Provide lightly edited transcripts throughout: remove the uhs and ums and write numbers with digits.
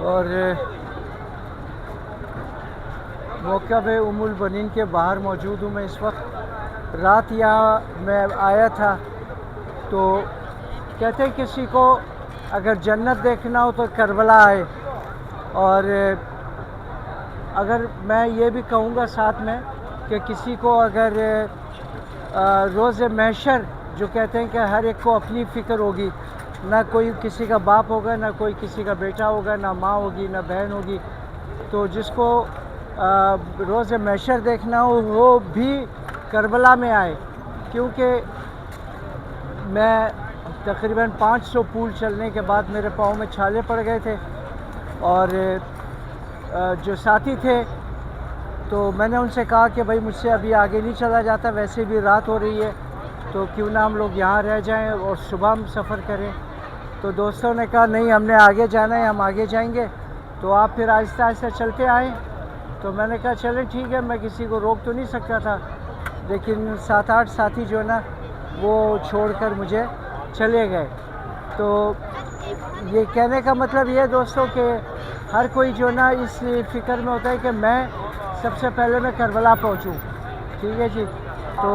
और मौक़िफ़ उम्मुल बनीन के बाहर मौजूद हूँ मैं इस वक्त। रात यहाँ मैं आया था तो कहते हैं किसी को अगर जन्नत देखना हो तो करबला आए, और अगर मैं ये भी कहूँगा साथ में कि किसी को अगर रोज़ महशर जो कहते हैं कि हर एक को अपनी फ़िक्र होगी, ना कोई किसी का बाप होगा, ना कोई किसी का बेटा होगा, ना माँ होगी, ना बहन होगी, तो जिसको रोज़ महशर देखना हो वो भी करबला में आए। क्योंकि मैं तकरीबन 500 पुल चलने के बाद मेरे पाँव में छाले पड़ गए थे, और जो साथी थे तो मैंने उनसे कहा कि भाई मुझसे अभी आगे नहीं चला जाता, वैसे भी रात हो रही है तो क्यों ना हम लोग यहाँ रह जाएं और सुबह हम सफ़र करें। तो दोस्तों ने कहा नहीं, हमने आगे जाना है, हम आगे जाएंगे, तो आप फिर आहिस्ता आहिस्ता चलते आएँ। तो मैंने कहा चलें ठीक है, मैं किसी को रोक तो नहीं सकता था, लेकिन 7-8 साथी जो है ना वो छोड़कर मुझे चले गए। तो ये कहने का मतलब ये दोस्तों कि हर कोई जो ना इस फ़िक्र में होता है कि मैं सबसे पहले मैं करबला पहुंचूं, ठीक है जी। तो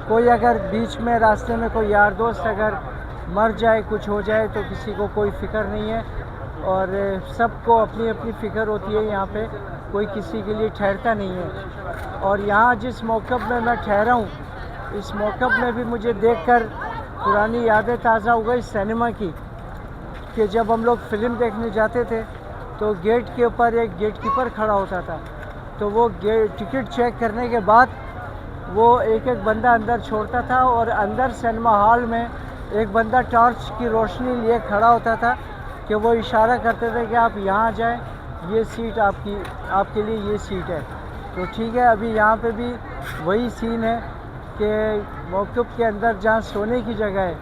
कोई अगर बीच में रास्ते में कोई यार दोस्त अगर मर जाए, कुछ हो जाए, तो किसी को कोई फ़िक्र नहीं है, और सबको अपनी अपनी फ़िक्र होती है। यहाँ पे कोई किसी के लिए ठहरता नहीं है। और यहाँ जिस मौक़िफ़ में मैं ठहरा हूँ, इस मौक़िफ़ में भी मुझे देखकर पुरानी यादें ताज़ा हो गई सिनेमा की, कि जब हम लोग फ़िल्म देखने जाते थे तो गेट के ऊपर एक गेट कीपर खड़ा होता था, तो वो टिकट चेक करने के बाद वो एक एक बंदा अंदर छोड़ता था, और अंदर सिनेमा हॉल में एक बंदा टॉर्च की रोशनी लिए खड़ा होता था कि वो इशारा करते थे कि आप यहाँ जाएं, ये सीट आपके लिए ये सीट है। तो ठीक है, अभी यहाँ पे भी वही सीन है कि मौक़िफ़ के अंदर जहाँ सोने की जगह है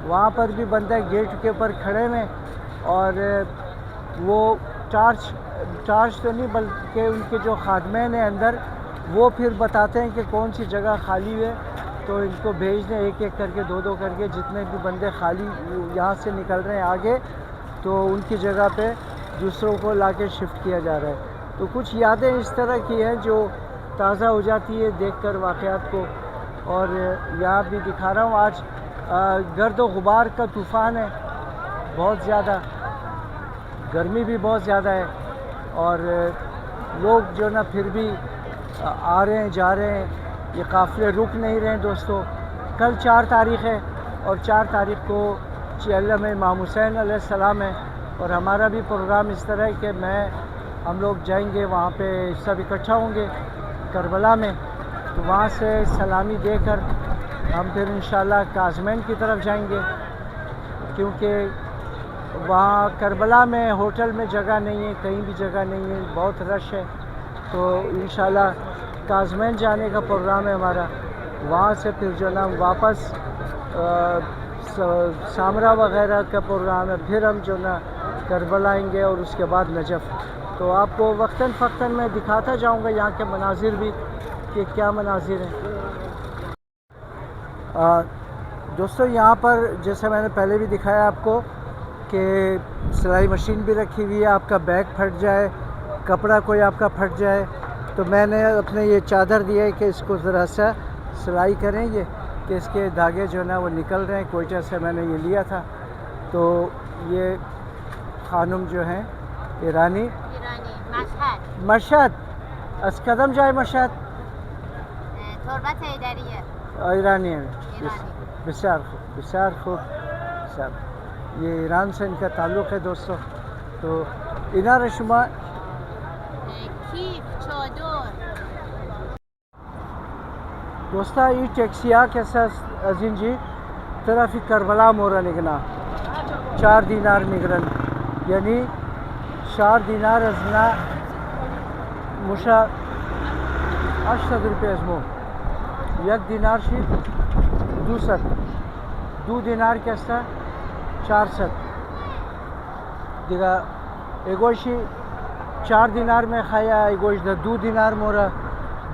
वहाँ पर भी बंदे गेट के ऊपर खड़े हैं, और वो टॉर्च तो नहीं बल्कि उनके जो खादमैन हैं अंदर, वो फिर बताते हैं कि कौन सी जगह खाली है, तो इनको भेज दें एक एक करके, दो दो करके, जितने भी बंदे खाली यहाँ से निकल रहे हैं आगे, तो उनकी जगह पे दूसरों को लाके शिफ्ट किया जा रहा है। तो कुछ यादें इस तरह की हैं जो ताज़ा हो जाती है देखकर वाक़यात को। और यहाँ भी दिखा रहा हूँ, आज गर्द व गुबार का तूफ़ान है, बहुत ज़्यादा गर्मी भी बहुत ज़्यादा है, और लोग जो ना फिर भी आ रहे हैं, जा रहे हैं, ये काफ़िले रुक नहीं रहे हैं दोस्तों। कल 4 तारीख़ है, और 4 तारीख़ को चलम इमाम हुसैन अलैहिस्सलाम है, और हमारा भी प्रोग्राम इस तरह है कि हम लोग जाएंगे वहाँ पे, सब इकट्ठा होंगे करबला में, तो वहाँ से सलामी देकर हम फिर इंशाल्लाह काज़मैन की तरफ जाएंगे, क्योंकि वहाँ करबला में होटल में जगह नहीं है, कहीं भी जगह नहीं है, बहुत रश है। तो इंशाल्लाह काज़मैन जाने का प्रोग्राम है हमारा। वहाँ से फिर जो ना वापस सामरा वग़ैरह का प्रोग्राम है, फिर हम जो ना करबला आएंगे, और उसके बाद नजफ़। तो आपको वक्तन फ़क्तन मैं दिखाता जाऊँगा यहाँ के मनाजिर भी कि क्या मनाजिर हैं। दोस्तों यहाँ पर जैसे मैंने पहले भी दिखाया आपको कि सिलाई मशीन भी रखी हुई है, आपका बैग फट जाए, कपड़ा कोई आपका फट जाए, तो मैंने अपने ये चादर दिया है कि इसको ज़रा सा सिलाई करें, ये कि इसके धागे जो है ना वो निकल रहे हैं। कोयटा से मैंने ये लिया था। तो ये ख़ानुम जो हैं ईरानी मशहद अस्कदम जाए मशहद ईरानी है, बिसार खूब। ये ईरान से इनका ताल्लुक़ है दोस्तों। तो इना रशुमा दोस्ता ये टैक्सिया कैसा अजीन जी तरफ करबला मोरा निगना 4 दिनार निगरन, यानी 4 दिनार अजना मुशा 800 रुपये अजमो, 1 दिनार शी 2 दिनार कैसा 400 दिगा एगोशी 4 दिनार में खाया, एगोश 2 दिनार मोरा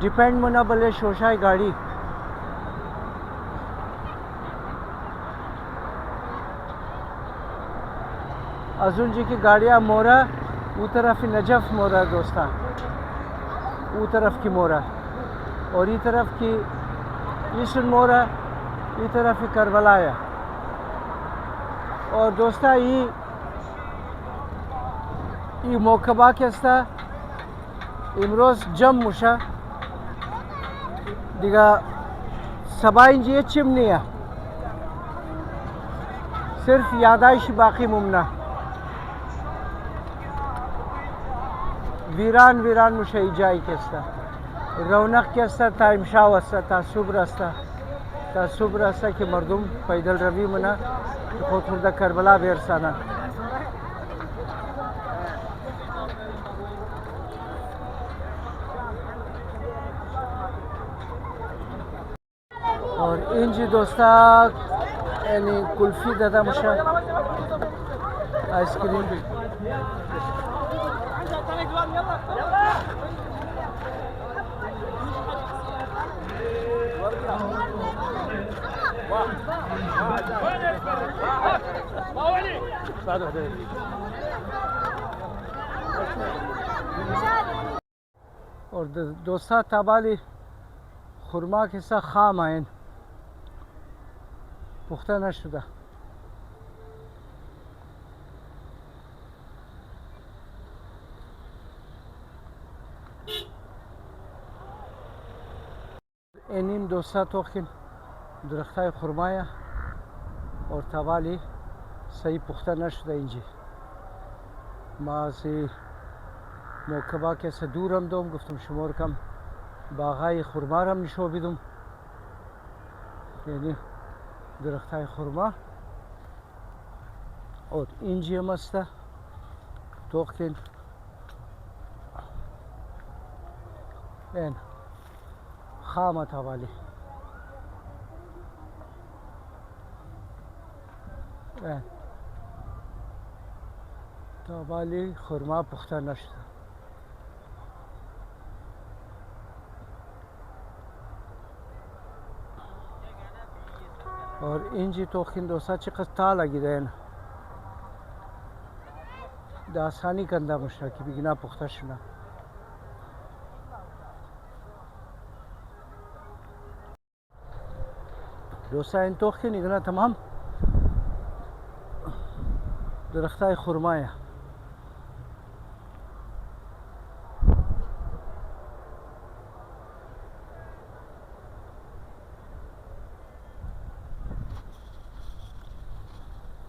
डिपेंड मुना बले शोशाई गाड़ी। अजून जी की गाड़ियाँ मोरा वो तरफ नजफ मोरा दोस्ता, वो तरफ की मोरा, और ये तरफ की ईशन मोरा, ये तरफ की करबलाया। और दोस्ता ये मोकबा के अस्ता इमरोज जम मुशा दिगा सबा इंजी चिमनिया सिर्फ यादाइश बाकी मुमना वीरान वीरान मुशा इजाई के अस्ता रौनक के अस्ता था इमशाव अस्ता था सुब्र अस्ता कि मर्दुम पैदल रवी मना खुद खुदा करबला बेरसाना। और इंजी दोस्ता यानी कुल्फी दादा मुशा आइसक्रीम और दोस्ता ताबाली खुरमा के साथ खाम आयन पुख्ता नशुदा। एनिम दोस्ता तोखिन दरख्ता खुरमाया और ताबाली सही पुख्ता नशुदा इंजी माँ से मोकबा के से दूर हम दोम गुफ्तम शुमोर कम बागाई खुरमार हम निशोबी दुम यानी दरख्ता खुरमा और इंजी मस्ता तोखिन एन खामा ताबाली ताबाली खुरमा पुख्ता नशुदा। और इंजी तोखिन दोसा चिकस्ता लगी देन दासानी कंदा मुशा की बिना पुख्ता शुना दोसा इन तोखिन इगना तमाम दरख्ता खुरमाया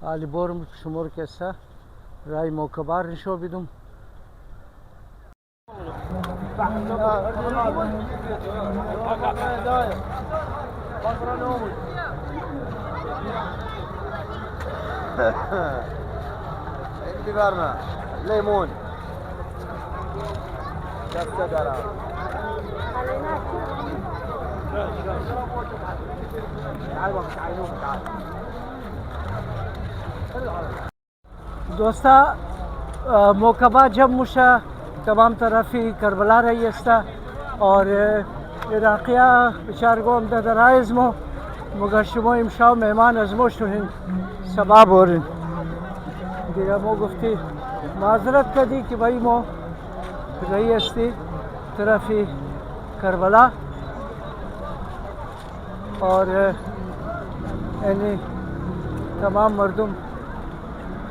आलिबोर शुमोर के सा राय मोकबार निशो बिदुम انتظارنا ليمون دسته دارم दोस्ता मोकबा जब मुशा तमाम तरफी करबला रही अस्ता और इराक़िया बिचार को अमदा दराइज़मो मुगशमो इमशाव मेहमान अजमो शुहिन सबाब और दिगा मो गुफ्ती माजरत कर दी कि भाई मो रही अस्ती तरफी करबला और यानी तमाम मर्दुम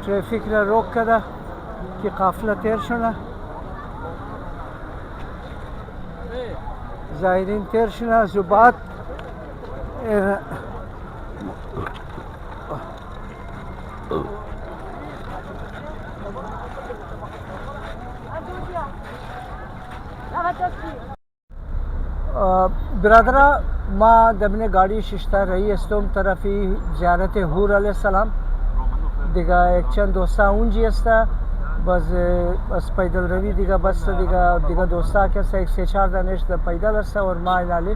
ट्रैफिक ने रोक कर कि काफिला तैर शुना ज़ाहिरीन तैर शुना जुबात ब्रदरा माँ दबने गाड़ी शिश्ता रही इस्तम तरफी ज़ियारत हूर अलैहिस्सलाम दिगा एक चंद दोस्ता उंजी अस्ता बस पैदल रवी दिगा बस दिगा दोस्ता के एक से चार दानिश पैदल अस्ता और माँ नाले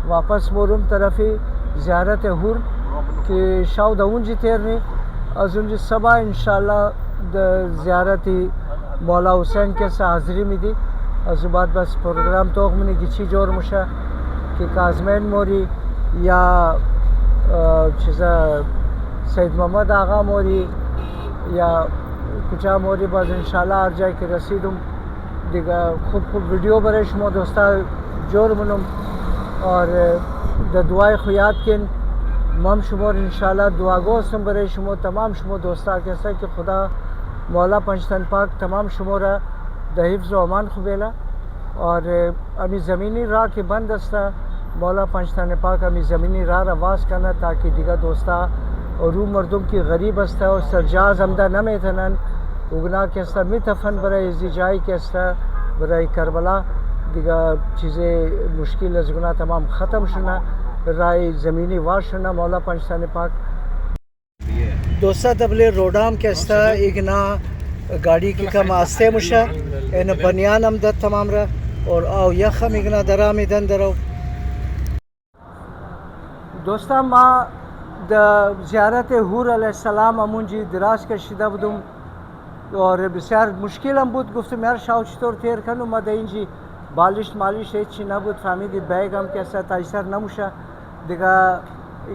वापस मोरुम तरफी ज़ियारत हूर कि शाउद उंजी तेरने अजुंजी सबा इंशाल्लाह ज़ियारती मौला हुसैन के हाज़री में दी अजुबात बस प्रोग्राम तो मनी गिची जोर मुशा कि काजमैन मोरी या चीज़ा सैयद मोहम्मद आगा मोरी या कुचा मोरी बाज इंशाल्लाह आर जाय के रसीदुम दिगा खूब खूब वीडियो बरे शुमो दोस्ता जोर मुनुम और द दुआए खुयात किन मम शुमोर इंशाल्लाह दुआगो सम बरे शुमो तमाम शुमो दोस्ता कैसा कि खुदा मौला पंचतन पाक तमाम शुमोरा द हिफ्ज़ व अमान खुबेला और अमी ज़मीनी राह के बंद अस्ता मौला पंचतन पाक अमी ज़मीनी राह रवाज करना ताकि दिगा दोस्ता और रू मर्दुम की गरीब अस्ता और सरजाज हमदा नमे थनन उगना कैसा मितफन बराई इज़िजाई कैसा बराई करबला दिगा चीज़ें मुश्किल अजगुना तमाम ख़त्म शुना राय ज़मीनी वार शुना मौला पंचतन पाक दोस्ता तबले रोडाम कैसा इगना गाड़ी की कम आस्ते मुशा इन बनियान अमदत तमाम रा और आओ यखम इगना दरा मिदन दरो दोस्ता माँ द ज़ियारत हूर अलैहिस्सलाम अमुंजी दराज के शिदा बदुम और बसार मुश्किल हम बुद गुफ्त मेर शाउच तोर तेर खनु मदइन जी बालिश मालिश एची नबुद फामिदी बैग हम कैसा ताइसर नमुशा दिगा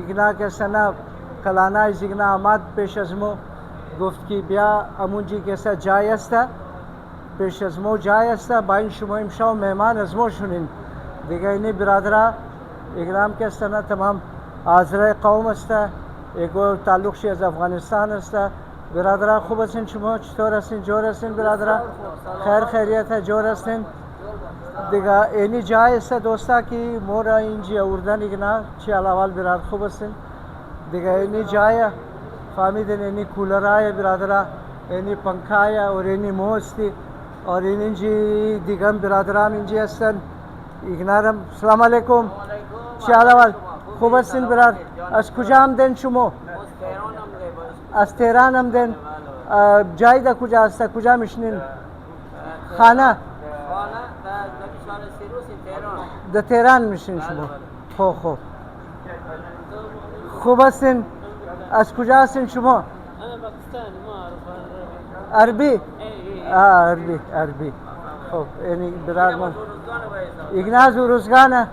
इगना कैसा ना कलाना इगना आमाद पेश अजमो गुफ्त की ब्या अमुंजी कैसा जायस्ता पेश अजमो जायस्ता बाइन शुमाइम शाव मेहमान अजमो शुनिन दिगा इन्हीं बिरादरा इगराम कैसा ना तमाम आज़रा कौम अस्ता एगो ताल्लुक़ शेज़ अफ़गानिस्तान अस्ता बिरादरा खूब हसन शुमो चतोर हसन जोर हसन बिरादरा खैर खैरियत है जोर हसन दिगा एनी जाय अस्ता दोस्ता की मोरा इंजी उर्दन इगना चियालावाल बिराद खूब हसन दिगा एनी जाय फामिदन एनी कूलर आया बिरादरा एनी पंखा आया और एनी मोस्ती और इन जी दिगम बिरादराम इंजी हसन इगनारम अस्सलाम वालेकुम चियालावाल खूब हसन बिराद अस कुजाम देन शुमो از تهران هم دن جای دا کجا است کجا میشنین خانه دا تهران میشین شما خوب خوب هستین از کجا هستین شما انا پاکستانی ما اعرف عربی عربی خوب یعنی برار من ایگناز اوروزگانه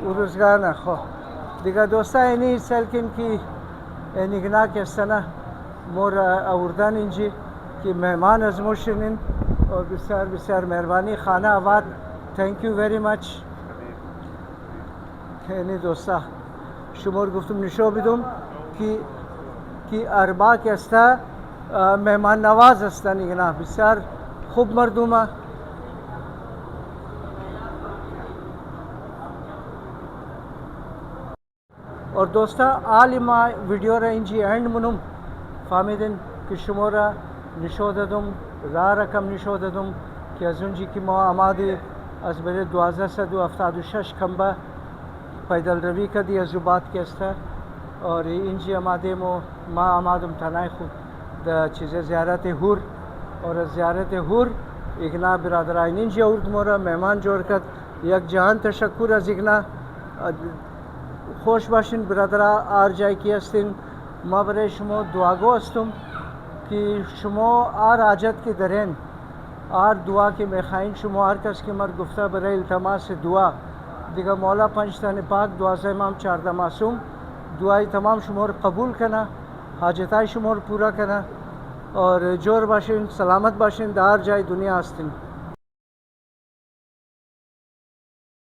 اوروزگانه خوب دیگه دوستا یعنی سلکن کی निगना के सना मोर आउरदान इंजी कि मेहमान अजमोशनिन और बिसार बिसार मेहरबानी खाना आबाद थैंक यू वेरी मच यानी दोस्ता शुमोर गुफ्तुम निशो बिदुम कि अरबा के अस्ता मेहमान नवाज अस्ता निगना बिसार खूब मरदुमा और दोस्ता आलिमा वीडियो रा इंजी एंड मुनुम फामिदिन कि शुमोरा निशोददुम रा रकम निशोददुम कि अजुन जी की मो आमादी अज बरे 1276 खंबा पैदल रवी का दी अजुबात के अस्ता और इंजी आमादे मो मा आमादुम थानाय खुद द चीज़े ज़ियारत हूर और ज़ियारत हूर इगना बिरादरा इंजी उर्द मोरा मेहमान जोड़कत यक जहान तशक्कुर अज इगना خوش باشین برادرها آر جای کی هستین ما برای شما دعاگو هستم که شما آر حاجت که درین آر دعا که میخواین شما هر کس که مر گفته برای التماس دعا دیگه مولا پنجتن پاک 12 امام 14 معصوم دعای تمام شما رو قبول کنه حاجتای شما رو پورا کنه और जोर बाशिन सलामत बाशिन दार जाए दुनिया हस्तिन